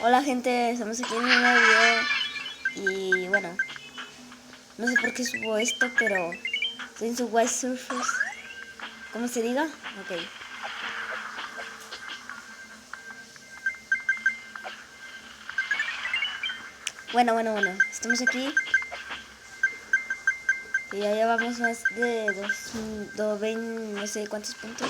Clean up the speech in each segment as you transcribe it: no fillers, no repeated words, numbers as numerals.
Hola gente, estamos aquí en un nuevo video. Y bueno, no sé por qué subo esto, pero estoy en su White Surface. ¿Cómo se diga? Ok. Bueno, estamos aquí. Y ya llevamos más de 20, no sé cuántos puntos.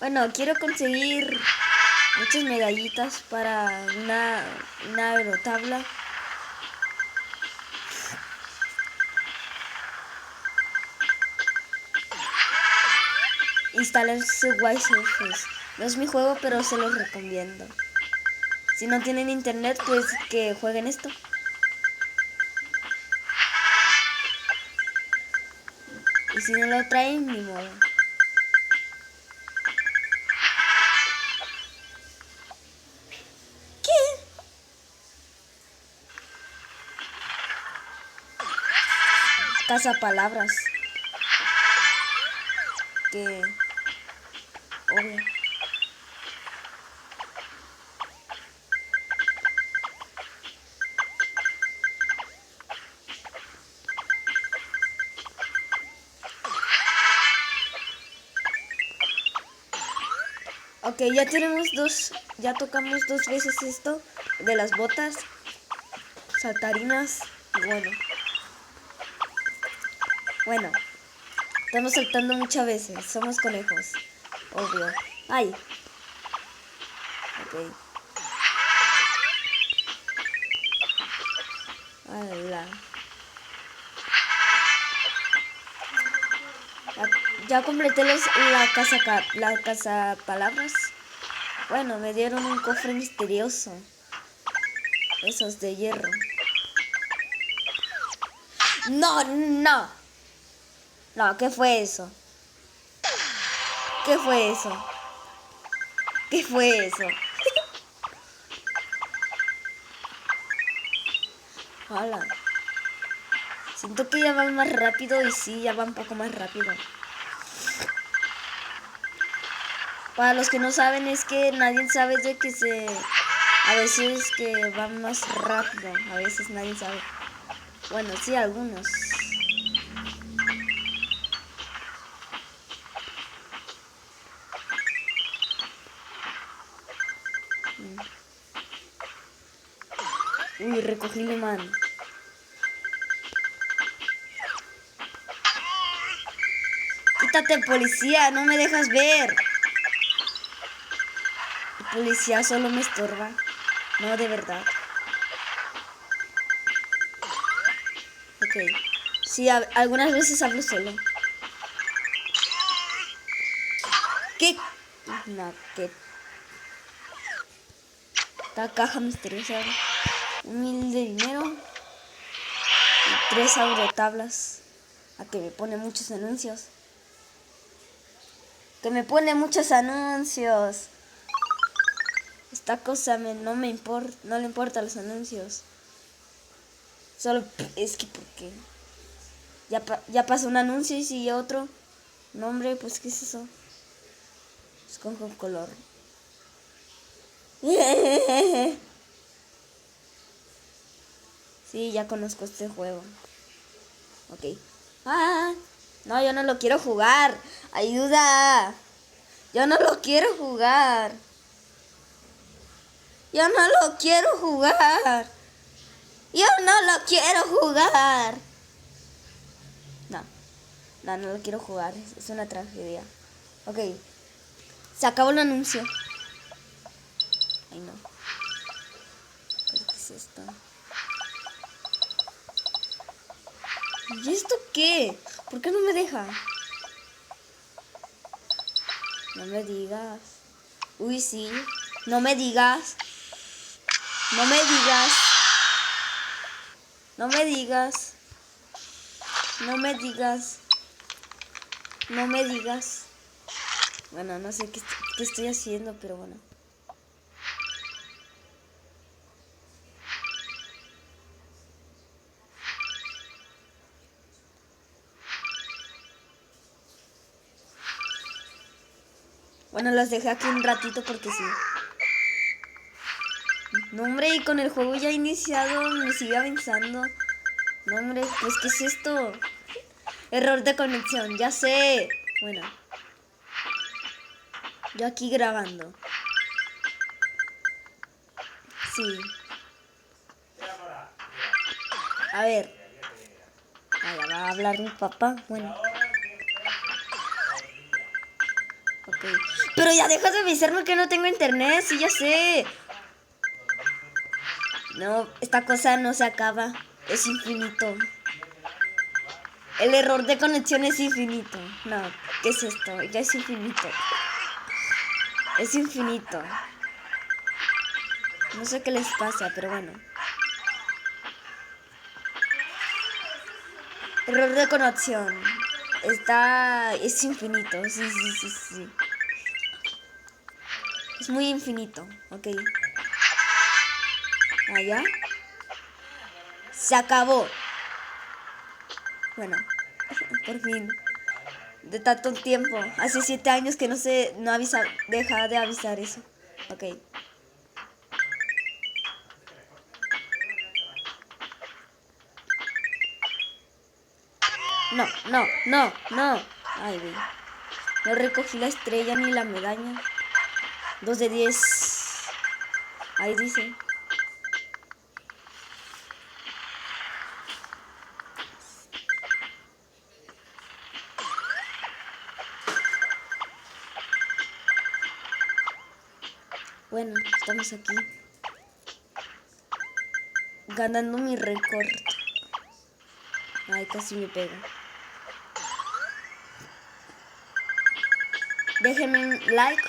Bueno, quiero conseguir muchas medallitas para una aerotabla. Instalar su White Surface. No es mi juego, pero se los recomiendo. Si no tienen internet, pues que jueguen esto. Y si no lo traen, ni modo. ¿Qué? Palabras. Que... obvio. Ok, ya tenemos dos... Ya tocamos dos veces esto de las botas saltarinas. Y bueno, estamos saltando muchas veces. Somos conejos. Obvio. Ay. Ok. Ala. Ya completé la casa palabras. Bueno, me dieron un cofre misterioso. Esos de hierro. No, no. No, ¿qué fue eso? ¿Qué fue eso? ¿Qué fue eso? Hola. Siento que ya va más rápido y sí, ya va un poco más rápido. Para los que no saben es que nadie sabe de que a veces que va más rápido, a veces nadie sabe. Bueno, sí, algunos. Uy, recogí mi mano. Quítate, policía, no me dejas ver. El policía solo me estorba. No, de verdad. Ok. Sí, algunas veces hablo solo. ¿Qué? No, ¿qué? Esta caja misteriosa. 1.000 de dinero. Y 3 tablas. A que me pone muchos anuncios. Que me pone muchos anuncios. Esta cosa no me importa, no le importa los anuncios. Solo es que porque ya pasó un anuncio y sigue otro. Nombre, pues ¿qué es eso? Escoge un color. Sí, ya conozco este juego. Ok. Ah, no, yo no lo quiero jugar. Ayuda. Yo no lo quiero jugar. Yo no lo quiero jugar. Yo no lo quiero jugar. No lo quiero jugar. Es una tragedia. Ok. Se acabó el anuncio. Ay, no. ¿Qué es esto? ¿Y esto qué? ¿Por qué no me deja? No me digas. Uy, sí. No me digas. No me digas. No me digas. No me digas. No me digas. Bueno, no sé qué estoy haciendo, pero bueno. Bueno, las dejé aquí un ratito porque sí. No, hombre, y con el juego ya iniciado me sigue avanzando. No, hombre, pues ¿qué es esto? Error de conexión, ya sé. Bueno. Yo aquí grabando. Sí. A ver. Allá va a hablar mi papá. Bueno. Ok. Pero ya dejas de avisarme que no tengo internet. Sí, ya sé. No, esta cosa no se acaba. Es infinito. El error de conexión es infinito. No, ¿qué es esto? Ya es infinito. Es infinito. No sé qué les pasa, pero bueno. Error de conexión. Es infinito. Sí, sí, sí, sí. Es muy infinito. Ok. Allá. Se acabó. Bueno. Por fin. De tanto tiempo. Hace 7 años que no avisa, deja de avisar eso. Ok. No, no, no, no. Ay, güey. No recogí la estrella ni la medalla. 2 de 10. Ahí dice. Bueno, estamos aquí. Ganando mi récord. Ay, casi me pega. Déjenme un like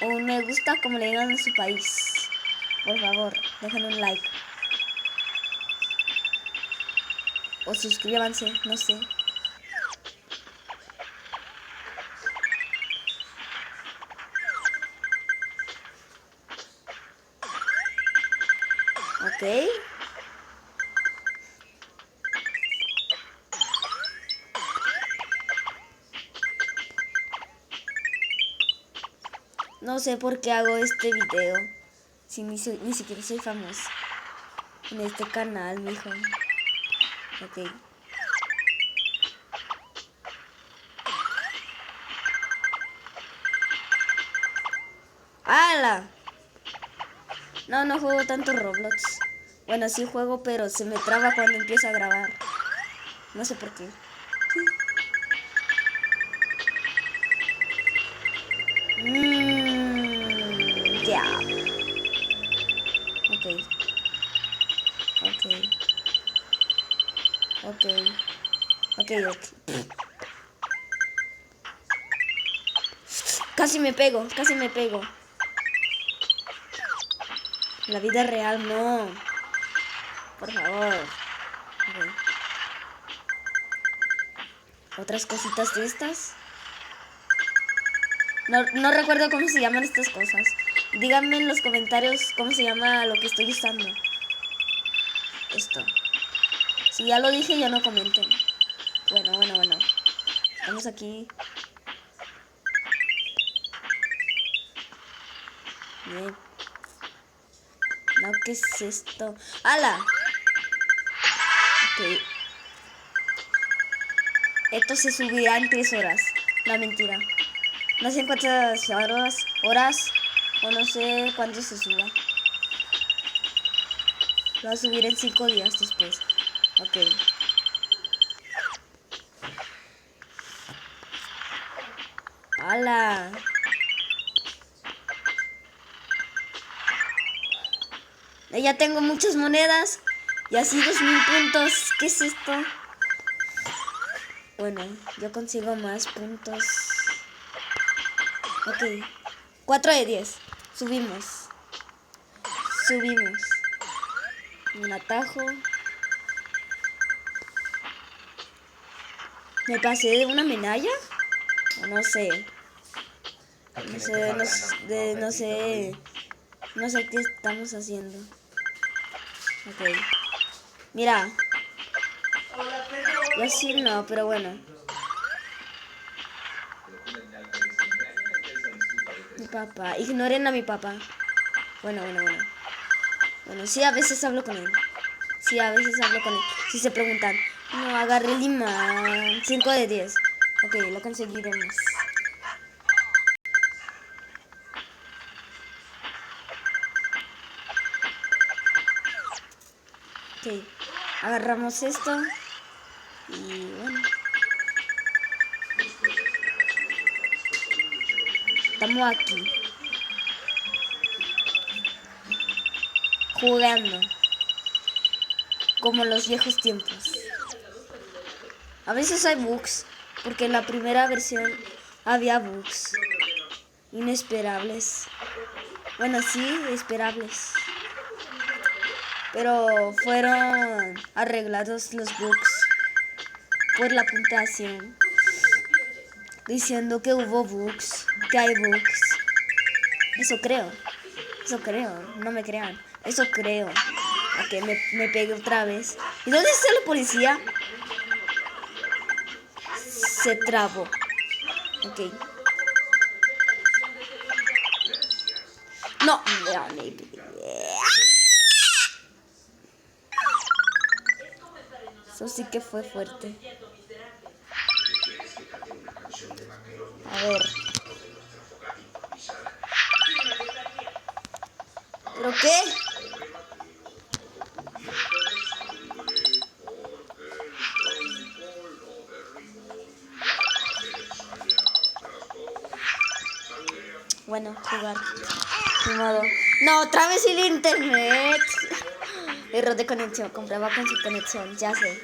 o un me gusta como le digan en su país. Por favor, déjenme un like. O suscríbanse, no sé. Ok. No sé por qué hago este video. Si ni siquiera soy famosa. En este canal, mijo. Ok. ¡Hala! No, no juego tanto Roblox. Bueno, sí juego, pero se me traba cuando empiezo a grabar. No sé por qué. Ya. Ok. Ok. Ok. Ok, ok. Casi me pego, casi me pego. La vida real, no. Por favor. Ok. Otras cositas de estas. No recuerdo cómo se llaman estas cosas. Díganme en los comentarios cómo se llama lo que estoy usando. Esto. Si ya lo dije, ya no comenten. Bueno. Estamos aquí. Bien. No, ¿qué es esto? ¡Hala! Ok. Esto se subirá en 3 horas. No, mentira. No sé en cuántas horas o no sé cuándo se suba. Lo va a subir en 5 días después. Ok. ¡Hala! Ya tengo muchas monedas. Y así 2000 puntos. ¿Qué es esto? Bueno, yo consigo más puntos. Ok. 4 de 10. Subimos. Subimos. Un atajo. ¿Me pasé de una medalla? O no sé. No sé qué estamos haciendo. Ok. Mira. Yo sí no, pero bueno. papá. Ignoren a mi papá. Bueno. Bueno, sí, a veces hablo con él. Sí, a veces hablo con él. Si se preguntan, no, agarré el imán. 5 de 10. Ok, lo conseguiremos. Ok, agarramos esto. Y bueno. Estamos aquí. Jugando. Como en los viejos tiempos. A veces hay bugs. Porque en la primera versión había bugs. Inesperables. Bueno, sí, esperables. Pero fueron arreglados los bugs por la puntuación. Diciendo que hubo bugs, que hay bugs. Eso creo, no me crean. Eso creo. A que me pegue otra vez. ¿Y dónde está la policía? Se trabó. Ok. No. Eso sí que fue fuerte. A ver. ¿Pero qué? Bueno, jugar. Ni modo. No, otra vez el internet. Error de conexión. Compraba con su conexión. Ya sé.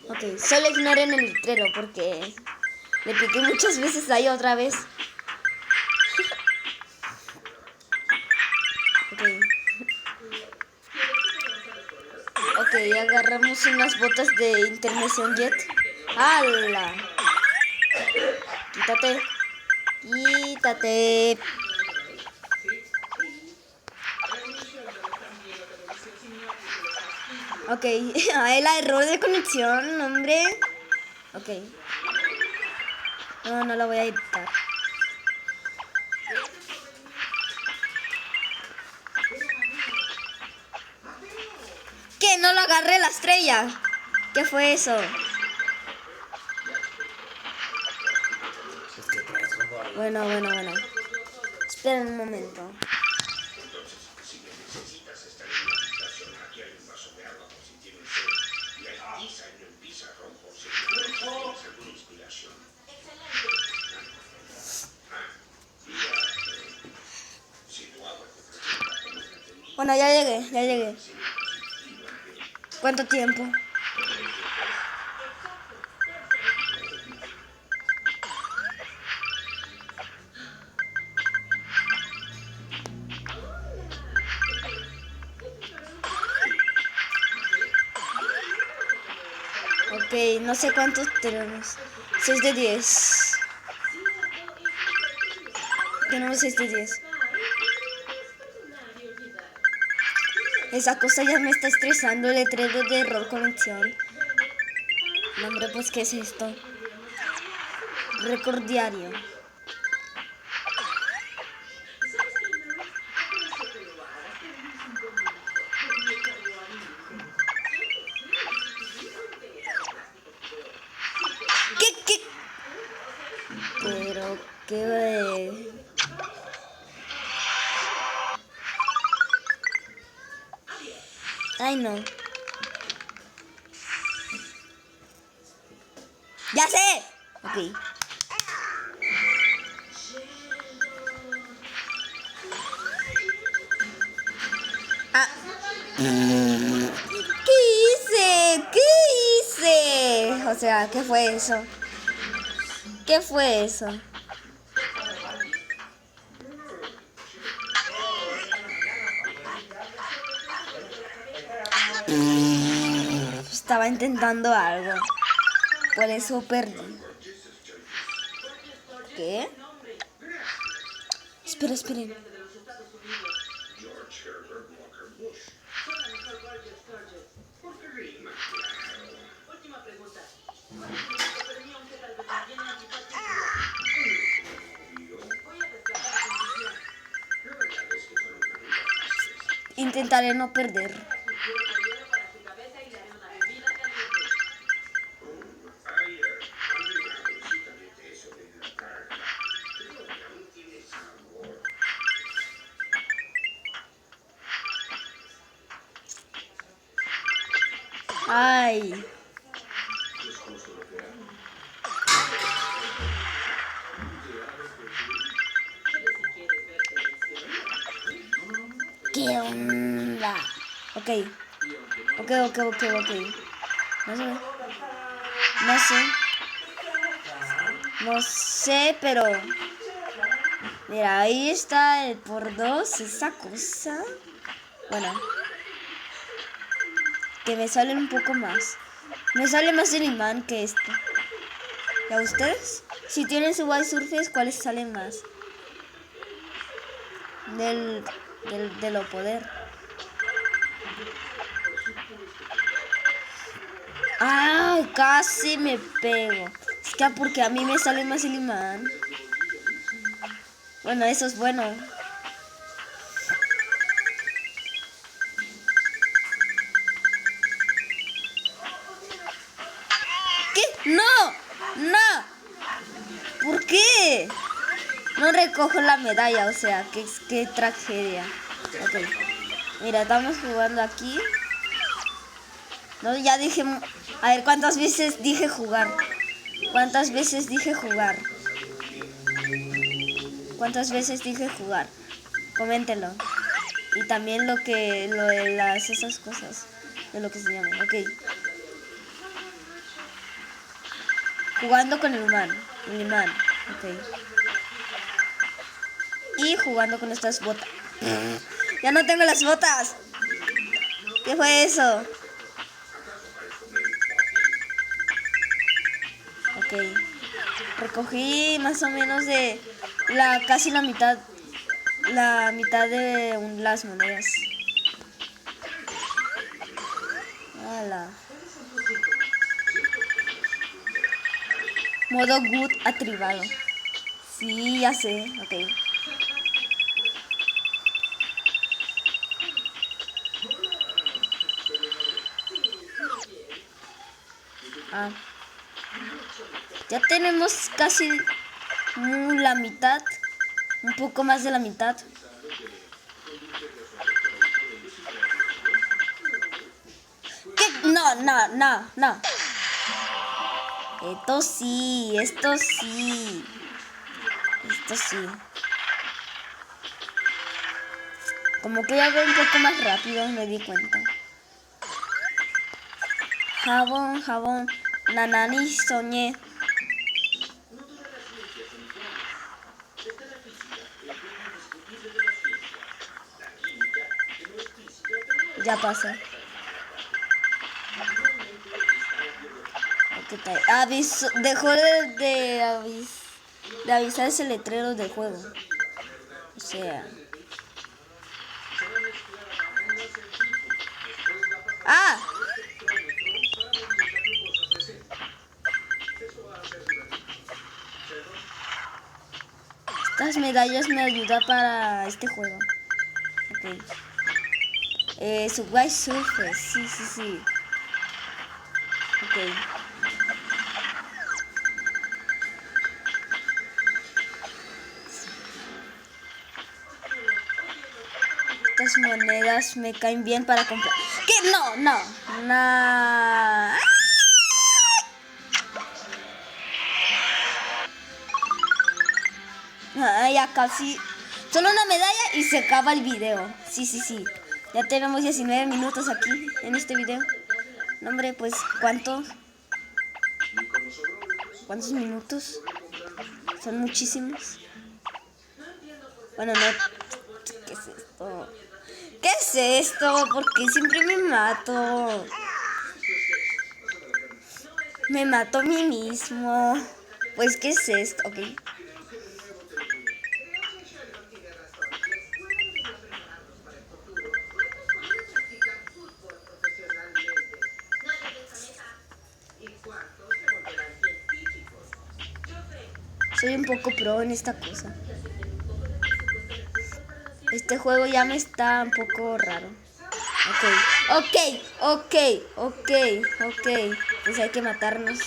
Ok, solo ignoren el letrero porque le piqué muchas veces ahí otra vez. Ok. Ok, agarramos unas botas de Intermission Jet. ¡Hala! Quítate. Quítate. Ok, ahí la error de conexión, hombre. Ok. No la voy a editar. ¿Qué? No lo agarré la estrella. ¿Qué fue eso? Bueno. Esperen un momento. Bueno, ya llegué. ¿Cuánto tiempo? Ok, no sé cuántos tenemos. 6 de 10. Tenemos 6 de 10. Esa cosa ya me está estresando. El letrero de error conexión. No, hombre, pues, ¿qué es esto? Récord diario. ¿Qué? Pero, ¿qué? Ay, no. ¡Ya sé! Ok. Ah. ¿Qué hice? O sea, ¿qué fue eso? ¿Qué fue eso? Estaba intentando algo. Por eso perdí. ¿Qué? Esperen. Intentaré no perder. Ay. ¿Qué onda? Ok. No sé. No sé. No sé, pero... Mira, ahí está el por 2, esa cosa. Bueno. Que me sale un poco más. Me sale más el imán que esto. ¿Y a ustedes? Si tienen su White Surface, ¿cuáles salen más? De lo poder. ¡Ay! Casi me pego. Es que porque a mí me sale más el imán. Bueno, eso es bueno. ¿Qué? ¡No! ¡No! ¿Por qué? No recojo la medalla, o sea, qué tragedia. Ok. Mira, estamos jugando aquí. No, ya dije... A ver, ¿cuántas veces dije jugar? ¿Cuántas veces dije jugar? ¿Cuántas veces dije jugar? Coméntenlo. Y también lo de esas cosas. De lo que se llaman. Ok. Jugando con el imán. Ok. Y jugando con estas botas. Ya no tengo las botas. ¿Qué fue eso? Ok. Recogí más o menos de casi la mitad. La mitad de las monedas. ¡Hala! Modo good atribado. Sí, ya sé. Ok. Ah. Ya tenemos casi la mitad. Un poco más de la mitad. ¿Qué? No. Esto sí. Como que ya veo un poco más rápido, me di cuenta. Jabón. Nanani soñé. Ya pasa. Dejó de avisar ese letrero del juego. O sea. ¡Ah! Estas medallas me ayudan para este juego. Ok. Su White Surface. Sí. Ok. Estas monedas me caen bien para comprar. ¿Qué? No. Ya casi. Solo una medalla y se acaba el video. Sí. Ya tenemos 19 minutos aquí en este video. No, hombre, pues, ¿cuántos minutos? Son muchísimos. Bueno, no. ¿Qué es esto? ¿Por qué siempre me mato? Me mato a mí mismo. Pues, ¿qué es esto? Ok. Soy un poco pro en esta cosa. Este juego ya me está un poco raro. Ok. Pues hay que matarnos.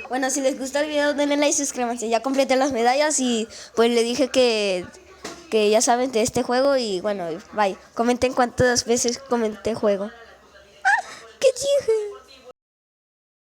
Bueno, si les gustó el video, denle like y suscríbanse. Ya completé las medallas y pues le dije que ya saben de este juego. Y bueno, bye. Comenten cuántas veces comenté juego. ¿Qué dije?